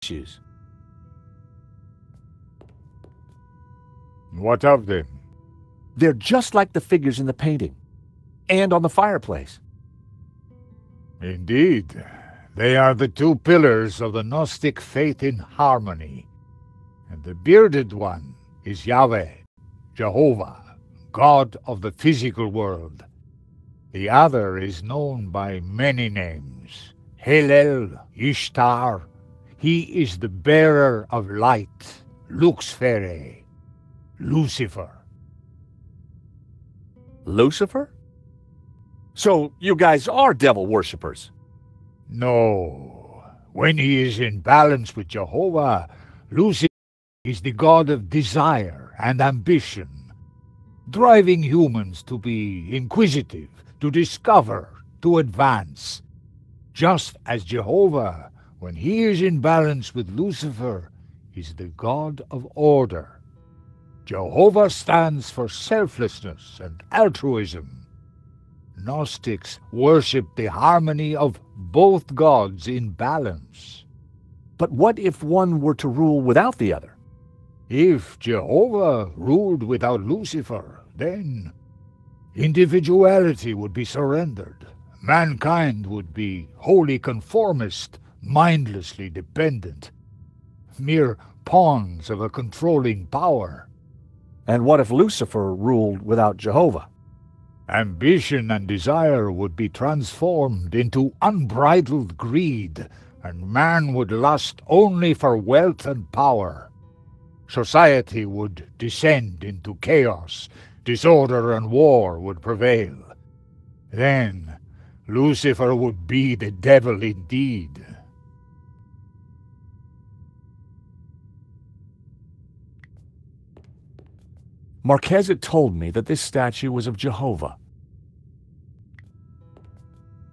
statues. What of them? They're just like the figures in the painting, and on the fireplace. Indeed, they are the two pillars of the Gnostic faith in harmony. And the bearded one is Yahweh, Jehovah, God of the physical world. The other is known by many names. Helel, Ishtar. He is the bearer of light, Luxfere, Lucifer. Lucifer? So you guys are devil worshippers? No. When he is in balance with Jehovah, Lucifer is the god of desire and ambition, driving humans to be inquisitive, to discover, to advance. Just as Jehovah, when he is in balance with Lucifer, is the god of order. Jehovah stands for selflessness and altruism. Gnostics worship the harmony of both gods in balance. But what if one were to rule without the other? If Jehovah ruled without Lucifer, then individuality would be surrendered. Mankind would be wholly conformist, mindlessly dependent, mere pawns of a controlling power. And what if Lucifer ruled without Jehovah? Ambition and desire would be transformed into unbridled greed, and man would lust only for wealth and power. Society would descend into chaos, disorder and war would prevail. Then Lucifer would be the devil indeed. Marquez had told me that this statue was of Jehovah.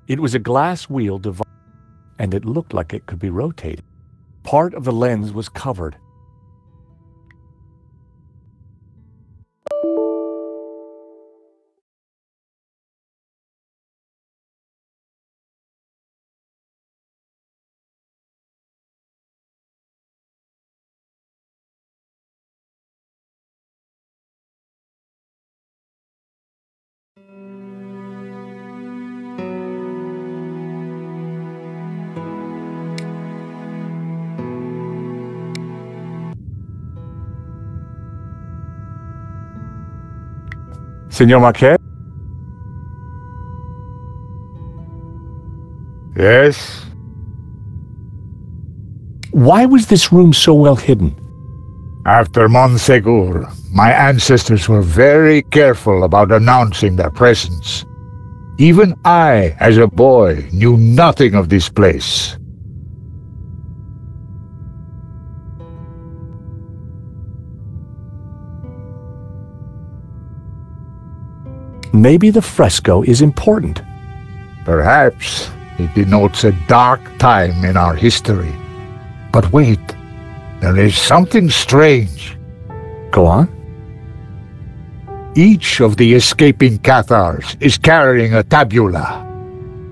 It was a glass wheel divided, and it looked like it could be rotated. Part of the lens was covered. Senor Marquez? Yes? Why was this room so well hidden? After Monsegur, my ancestors were very careful about announcing their presence. Even I, as a boy, knew nothing of this place. Maybe the fresco is important. Perhaps it denotes a dark time in our history. But wait, there is something strange. Go on. Each of the escaping Cathars is carrying a tabula.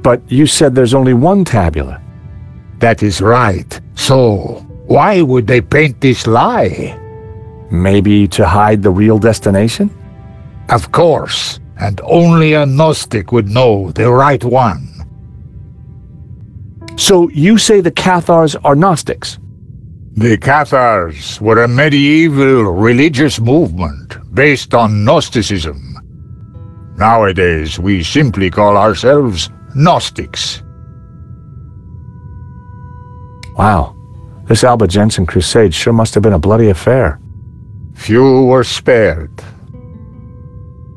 But you said there's only one tabula. That is right. So, why would they paint this lie? Maybe to hide the real destination? Of course, and only a Gnostic would know the right one. So you say the Cathars are Gnostics? The Cathars were a medieval religious movement based on Gnosticism. Nowadays, we simply call ourselves Gnostics. Wow, this Albigensian crusade sure must have been a bloody affair. Few were spared.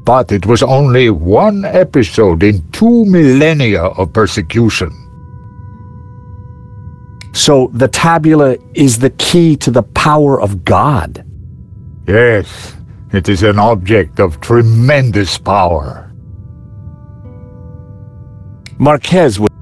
But it was only one episode in 2 millennia of persecution. So the tabula is the key to the power of God? Yes, it is an object of tremendous power. Marquez would...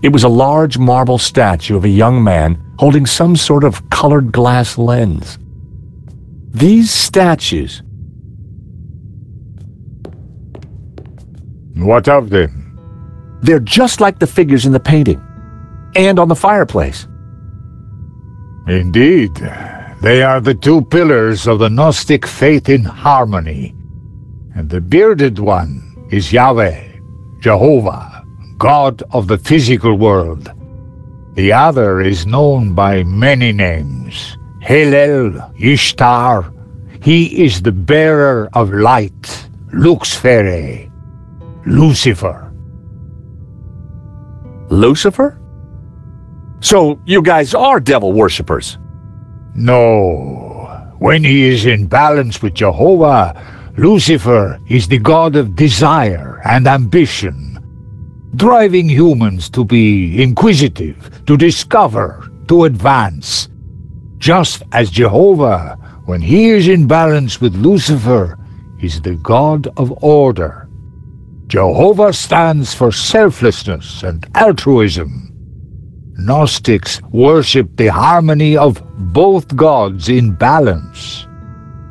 It was a large marble statue of a young man holding some sort of colored glass lens. These statues... What of them? They're just like the figures in the painting, and on the fireplace. Indeed, they are the two pillars of the Gnostic faith in harmony. And the bearded one is Yahweh, Jehovah, God of the physical world. The other is known by many names. Hillel, Ishtar. He is the bearer of light, Luxfere, Lucifer. Lucifer? So you guys are devil worshippers? No. When he is in balance with Jehovah, Lucifer is the god of desire and ambition, driving humans to be inquisitive, to discover, to advance. Just as Jehovah, when he is in balance with Lucifer, is the god of order. Jehovah stands for selflessness and altruism. Gnostics worship the harmony of both gods in balance.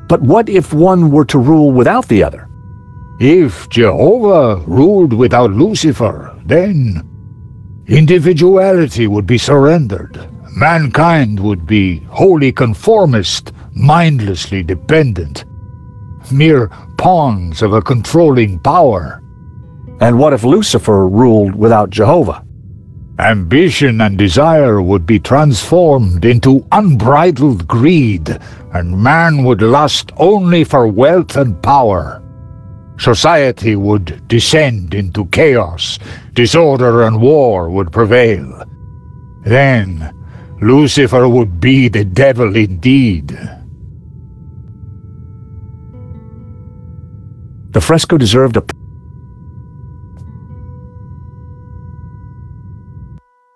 But what if one were to rule without the other? If Jehovah ruled without Lucifer, then individuality would be surrendered. Mankind would be wholly conformist, mindlessly dependent, mere pawns of a controlling power. And what if Lucifer ruled without Jehovah? Ambition and desire would be transformed into unbridled greed, and man would lust only for wealth and power. Society would descend into chaos, disorder and war would prevail. Then Lucifer would be the devil indeed. The fresco deserved a...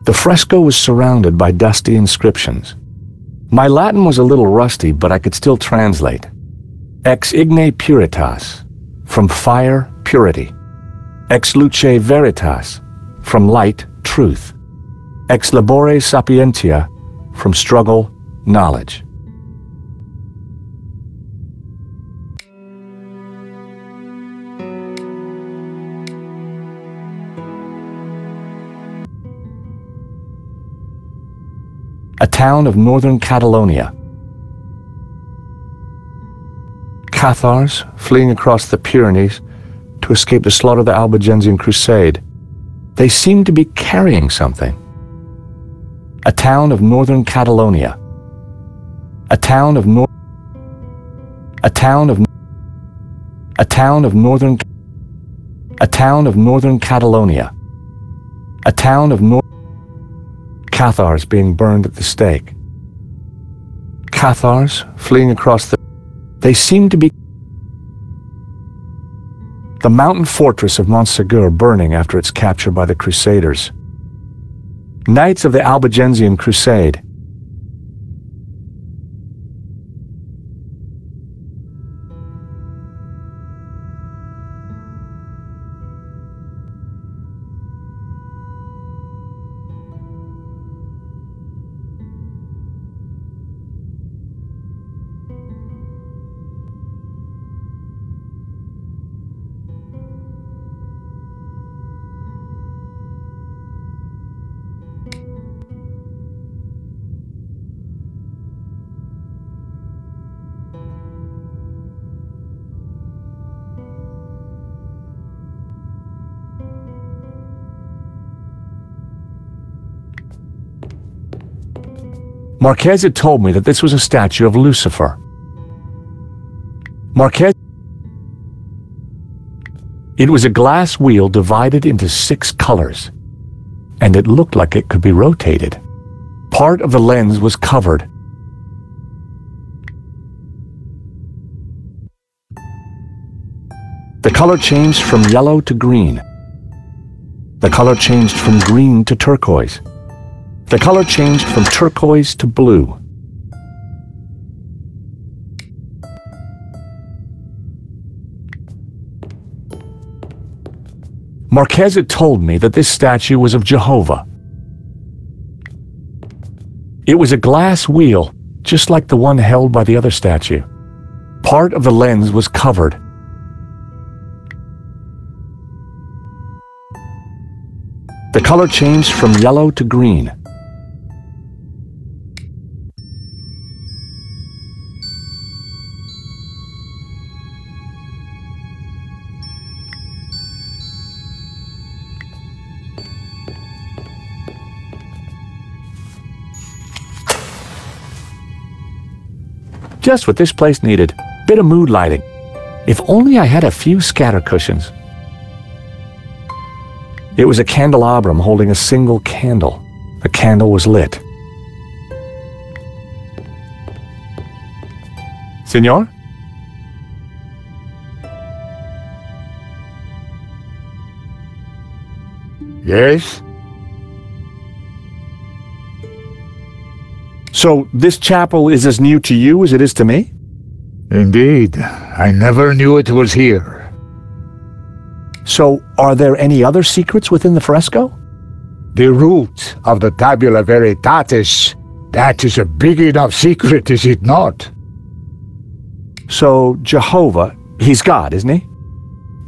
The fresco was surrounded by dusty inscriptions. My Latin was a little rusty, but I could still translate. Ex igne puritas, from fire, purity. Ex luce veritas, from light, truth. Ex labore sapientia, from struggle, knowledge. A town of northern Catalonia. Cathars fleeing across the Pyrenees to escape the slaughter of the Albigensian Crusade. They seemed to be carrying something. A town of northern Catalonia. A town of northern Catalonia. A town of northern Cathars being burned at the stake. Cathars fleeing across the... They seemed to be... The mountain fortress of Montsegur burning after its capture by the Crusaders. Knights of the Albigensian Crusade. Marquez had told me that this was a statue of Lucifer. Marquez... It was a glass wheel divided into 6 colors, and it looked like it could be rotated. Part of the lens was covered. The color changed from yellow to green. The color changed from green to turquoise. The color changed from turquoise to blue. Marquez had told me that this statue was of Jehovah, It was a glass wheel, just like the one held by the other statue. Part of the lens was covered. The color changed from yellow to green. Just what this place needed. Bit of mood lighting. If only I had a few scatter cushions. It was a candelabrum holding a single candle. The candle was lit. Senor? Yes? So this chapel is as new to you as it is to me? Indeed. I never knew it was here. So are there any other secrets within the fresco? The root of the Tabula Veritatis, that is a big enough secret, is it not? So Jehovah, he's God, isn't he?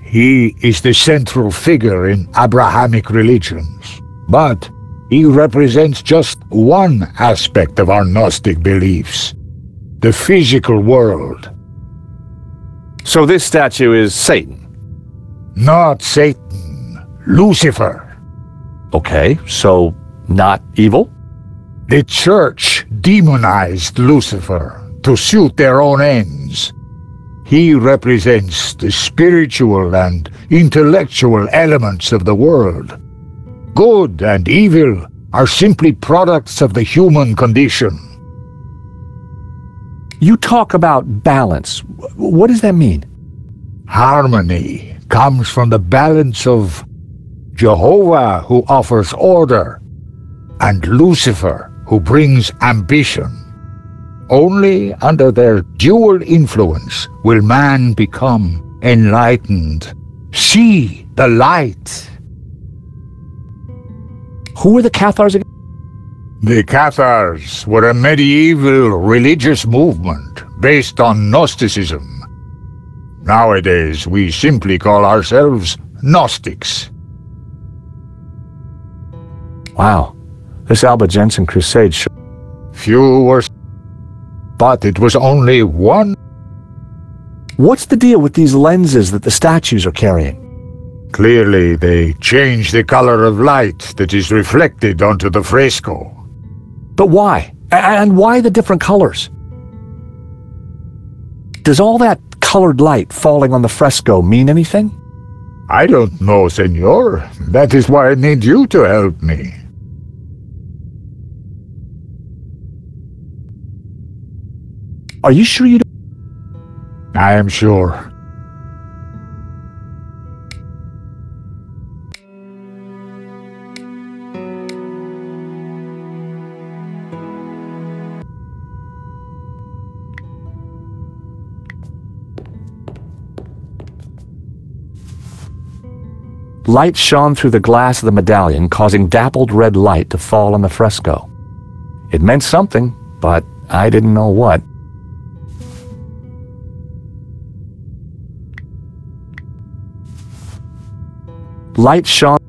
He is the central figure in Abrahamic religions, but he represents just one aspect of our Gnostic beliefs, the physical world. So this statue is Satan? Not Satan, Lucifer. Okay, so not evil? The church demonized Lucifer to suit their own ends. He represents the spiritual and intellectual elements of the world. Good and evil are simply products of the human condition. You talk about balance. What does that mean? Harmony comes from the balance of Jehovah, who offers order, and Lucifer, who brings ambition. Only under their dual influence will man become enlightened, see the light. Who were the Cathars again? The Cathars were a medieval religious movement based on Gnosticism. Nowadays, we simply call ourselves Gnostics. Wow, this Albigensian crusade Few were, but it was only one. What's the deal with these lenses that the statues are carrying? Clearly, they change the color of light that is reflected onto the fresco. But why? And why the different colors? Does all that colored light falling on the fresco mean anything? I don't know, senor. That is why I need you to help me. Are you sure you don't? I am sure. Light shone through the glass of the medallion, causing dappled red light to fall on the fresco. It meant something, but I didn't know what. Light shone.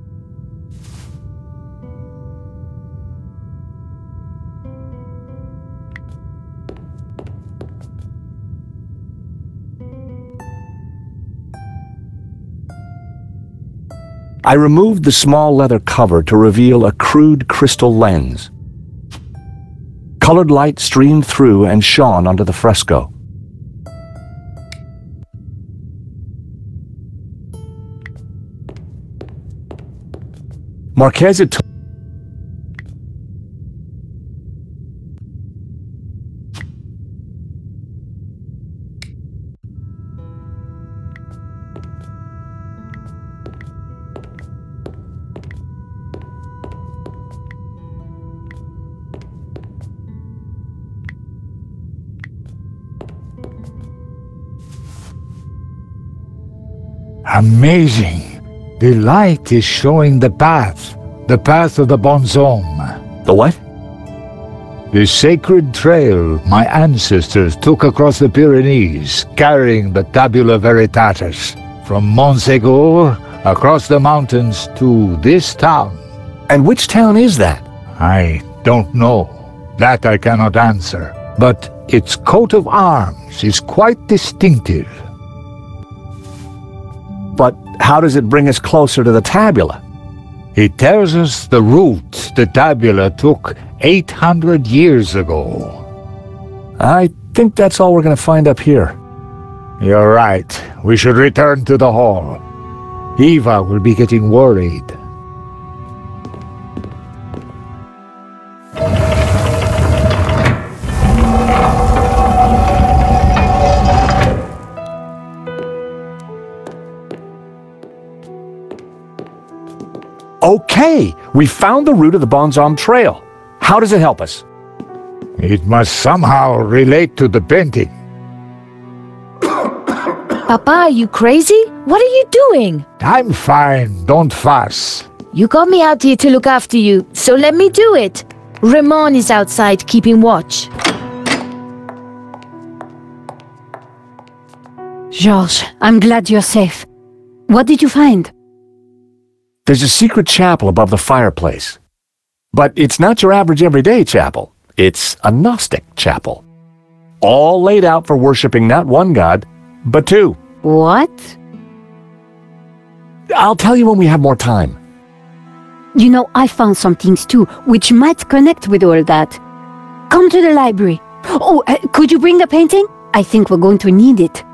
I removed the small leather cover to reveal a crude crystal lens. Colored light streamed through and shone onto the fresco. Marquez took Amazing! The light is showing the path of the bonhomme. the what? The sacred trail my ancestors took across the Pyrenees, carrying the Tabula Veritatis, from Montségur across the mountains to this town. And which town is that? I don't know. That I cannot answer. But its coat of arms is quite distinctive. But how does it bring us closer to the tabula? It tells us the route the tabula took 800 years ago. I think that's all we're going to find up here. You're right. We should return to the hall. Eva will be getting worried. Okay, we found the route of the Bonzom Trail. How does it help us? It must somehow relate to the painting. Papa, are you crazy? What are you doing? I'm fine, don't fuss. You got me out here to look after you, so let me do it. Ramon is outside keeping watch. Georges, I'm glad you're safe. What did you find? There's a secret chapel above the fireplace. But it's not your average everyday chapel. It's a Gnostic chapel. All laid out for worshipping not one god, but two. What? I'll tell you when we have more time. You know, I found some things too, which might connect with all that. Come to the library. Oh, could you bring the painting? I think we're going to need it.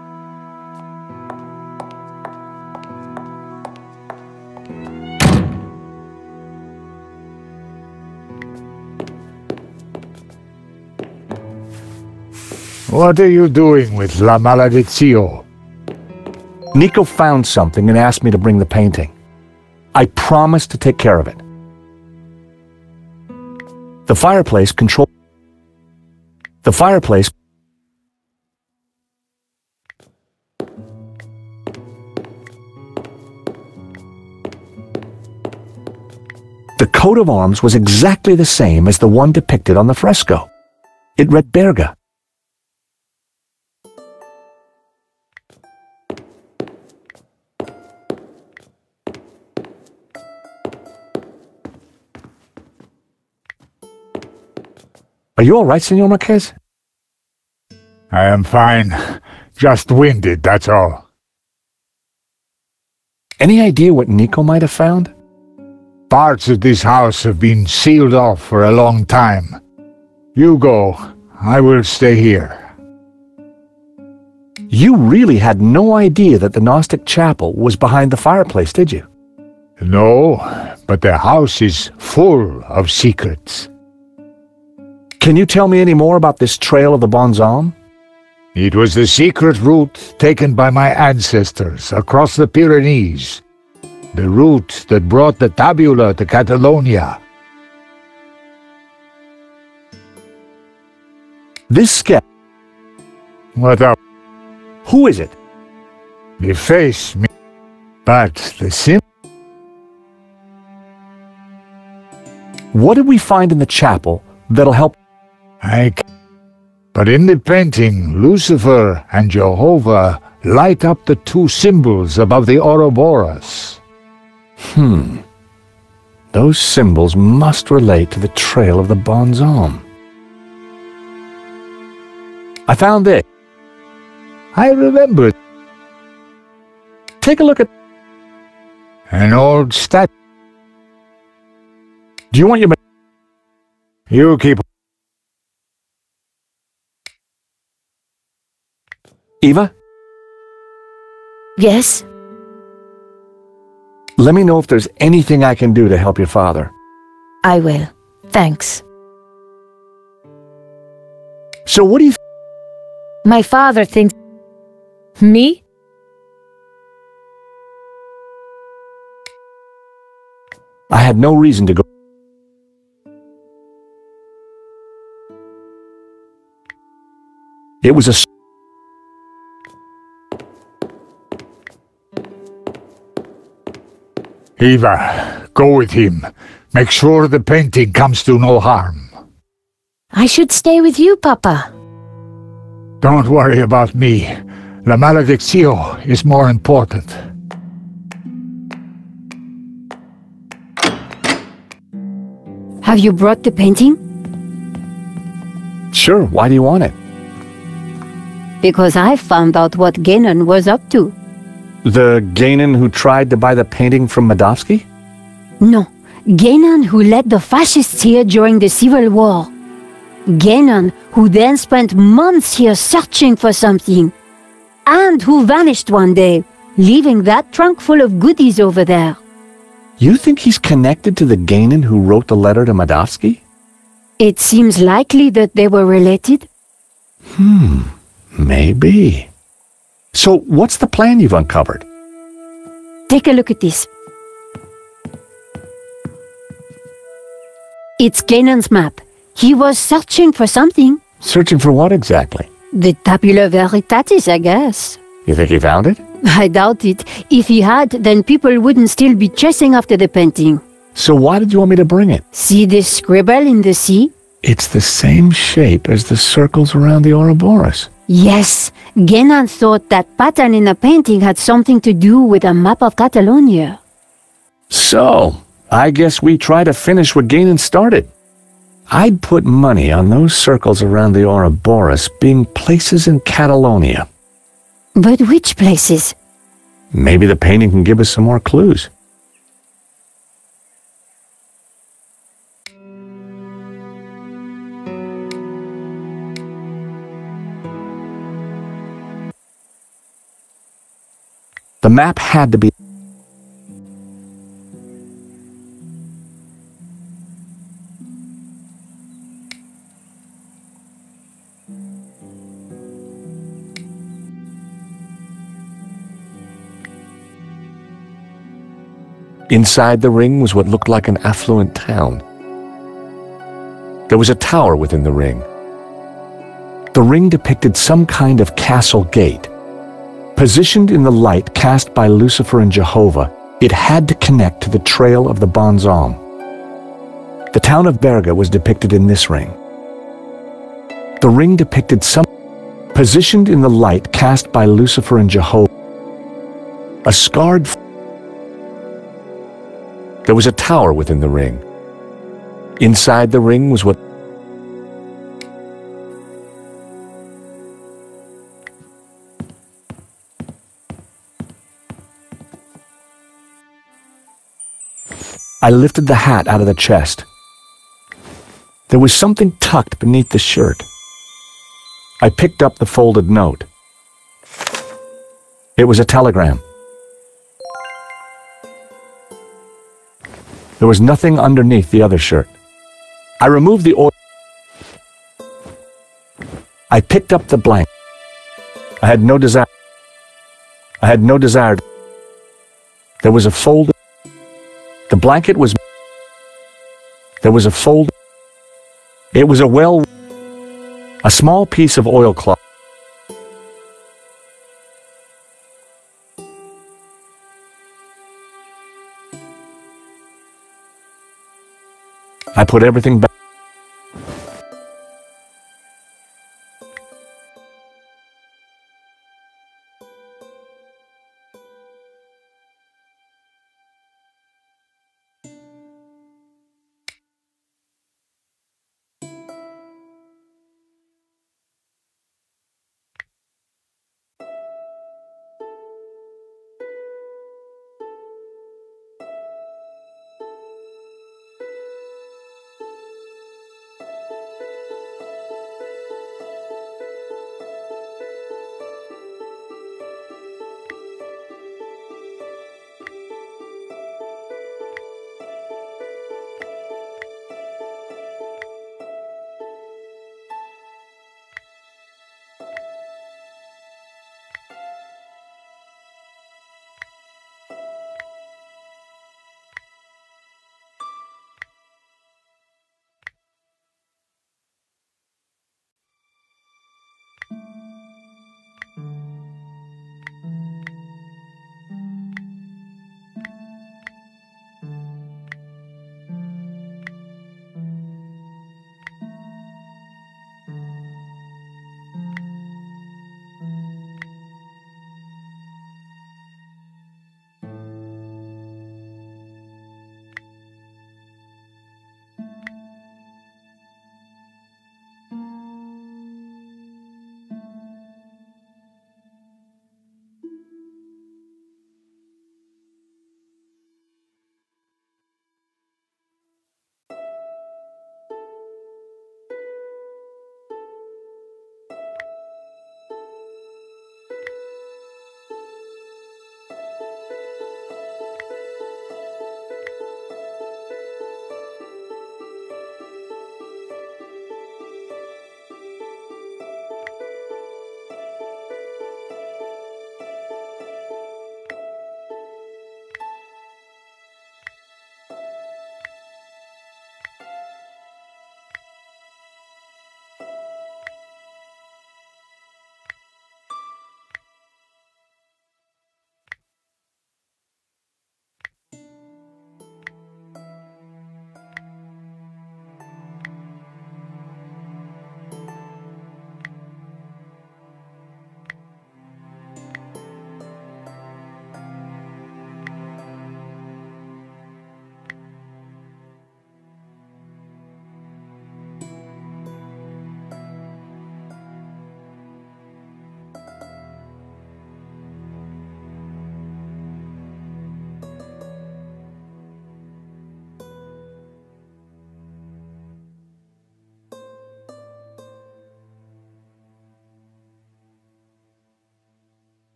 What are you doing with La Maledizio? Nico found something and asked me to bring the painting. I promised to take care of it. The fireplace. The coat of arms was exactly the same as the one depicted on the fresco. It read Berga. Are you all right, Senor Marquez? I am fine. Just winded, that's all. Any idea what Nico might have found? Parts of this house have been sealed off for a long time. You go. I will stay here. You really had no idea that the Gnostic chapel was behind the fireplace, did you? No, but the house is full of secrets. Can you tell me any more about this trail of the Bonzom? It was the secret route taken by my ancestors across the Pyrenees. The route that brought the tabula to Catalonia. This sketch. What up? Who is it? The face, but the symbol. What did we find in the chapel that'll help? But in the painting, Lucifer and Jehovah light up the two symbols above the Ouroboros. Those symbols must relate to the trail of the Bonzom. I found it. I remember. Take a look at An old statue. Do you want your... You keep... Eva? Yes? Let me know if there's anything I can do to help your father. I will. Thanks. So what do you... My father thinks... Me? I had no reason to go... It was a... Eva, go with him. Make sure the painting comes to no harm. I should stay with you, Papa. Don't worry about me. La Maledictio is more important. Have you brought the painting? Sure, why do you want it? Because I found out what Ganon was up to. The Ganon who tried to buy the painting from Medovsky? No, Ganon who led the fascists here during the Civil War. Ganon who then spent months here searching for something. And who vanished one day, leaving that trunk full of goodies over there. You think he's connected to the Ganon who wrote the letter to Medovsky? It seems likely that they were related. Maybe. So what's the plan you've uncovered? Take a look at this. It's Ganon's map. He was searching for something. Searching for what exactly? The Tabula Veritatis, I guess. You think he found it? I doubt it. If he had, then people wouldn't still be chasing after the painting. So why did you want me to bring it? See this scribble in the sea? It's the same shape as the circles around the Ouroboros. Yes, Ganon thought that pattern in the painting had something to do with a map of Catalonia. So, I guess we try to finish what Ganon started. I'd put money on those circles around the Ouroboros being places in Catalonia. But which places? Maybe the painting can give us some more clues. The map had to be... Inside the ring was what looked like an affluent town. There was a tower within the ring. The ring depicted some kind of castle gate. Positioned in the light cast by Lucifer and Jehovah, it had to connect to the trail of the Bonzom. The town of Berga was depicted in this ring. The ring depicted some... Positioned in the light cast by Lucifer and Jehovah, a scarred... There was a tower within the ring. Inside the ring was what... I lifted the hat out of the chest. There was something tucked beneath the shirt. I picked up the folded note. It was a telegram. There was nothing underneath the other shirt. I removed the oil. I picked up the blanket. I had no desire. There was a fold. The blanket was... There was a fold. It was a small piece of oilcloth. I put everything back.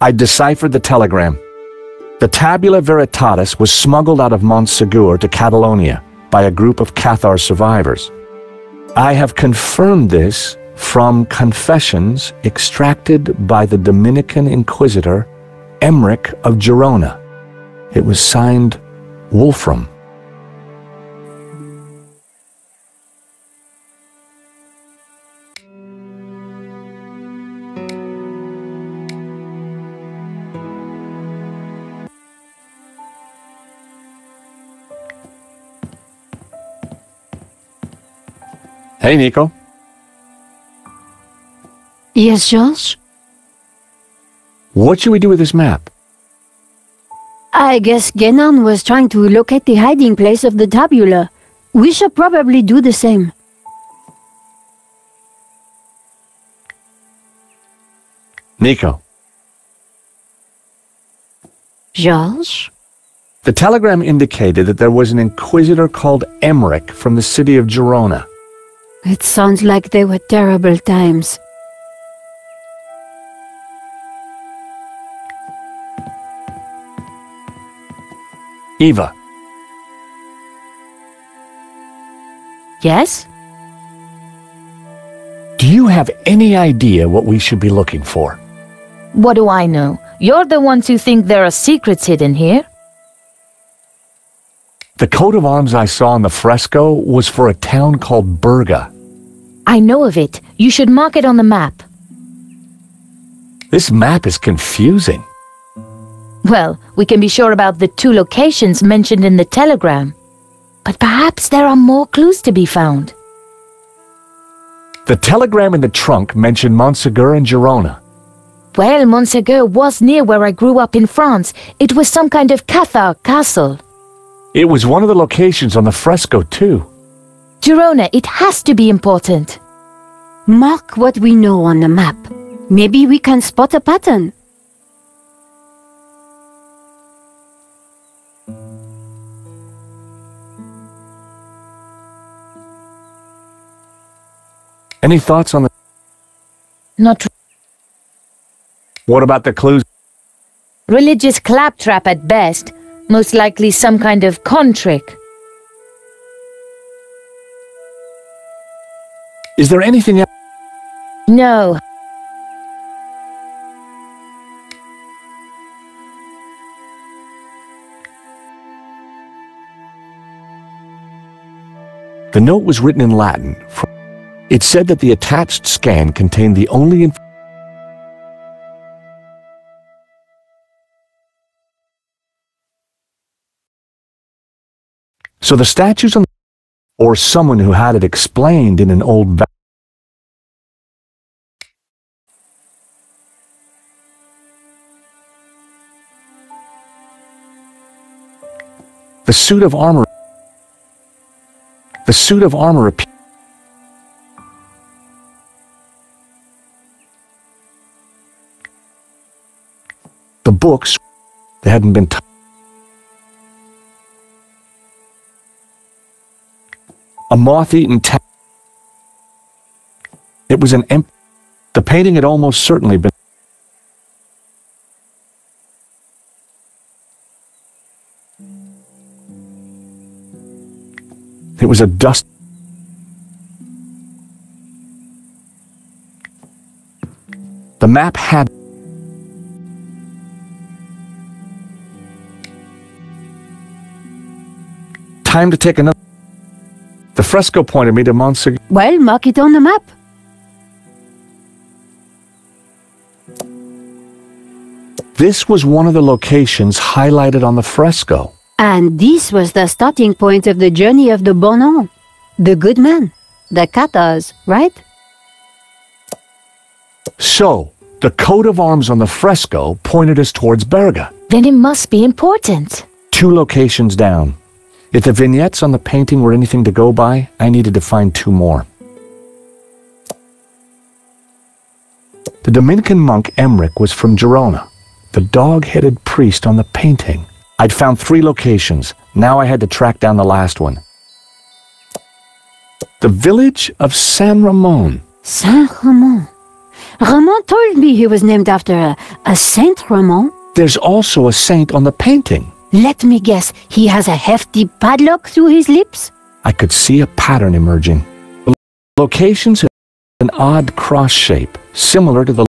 I deciphered the telegram. The Tabula Veritatis was smuggled out of Montsegur to Catalonia by a group of Cathar survivors. I have confirmed this from confessions extracted by the Dominican Inquisitor Emmerich of Girona. It was signed Wolfram. Hey, Nico. Yes, George? What should we do with this map? I guess Genon was trying to locate the hiding place of the tabula. We should probably do the same. Nico. George? The telegram indicated that there was an inquisitor called Emmerich from the city of Girona. It sounds like they were terrible times. Eva. Yes? Do you have any idea what we should be looking for? What do I know? You're the ones who think there are secrets hidden here. The coat of arms I saw in the fresco was for a town called Berga. I know of it. You should mark it on the map. This map is confusing. Well, we can be sure about the 2 locations mentioned in the telegram. But perhaps there are more clues to be found. The telegram in the trunk mentioned Montsegur and Girona. Well, Montsegur was near where I grew up in France. It was some kind of Cathar castle. It was one of the locations on the fresco, too. Girona, it has to be important. Mark what we know on the map. Maybe we can spot a pattern. Any thoughts on the... Not What about the clues? religious claptrap at best. Most likely some kind of con trick. Is there anything else? No. The note was written in Latin. It said that the attached scan contained the only So the statues on or someone who had it explained in an old The suit of armor The books, they hadn't been a moth-eaten It was an empty... The painting had almost certainly been... It was a dust... The map had... Time to take another... The fresco pointed me to Montsegur. Well, mark it on the map. This was one of the locations highlighted on the fresco. And this was the starting point of the journey of the Bonon, the good men, the Cathars, right? So, the coat of arms on the fresco pointed us towards Berga. Then it must be important. 2 locations down. If the vignettes on the painting were anything to go by, I needed to find 2 more. The Dominican monk Emmerich was from Girona, the dog-headed priest on the painting. I'd found 3 locations. Now I had to track down the last one. The village of San Ramon. Saint Ramon. Ramon told me he was named after a Saint Ramon. There's also a saint on the painting. Let me guess, he has a hefty padlock through his lips? I could see a pattern emerging. The locations have an odd cross shape, similar to the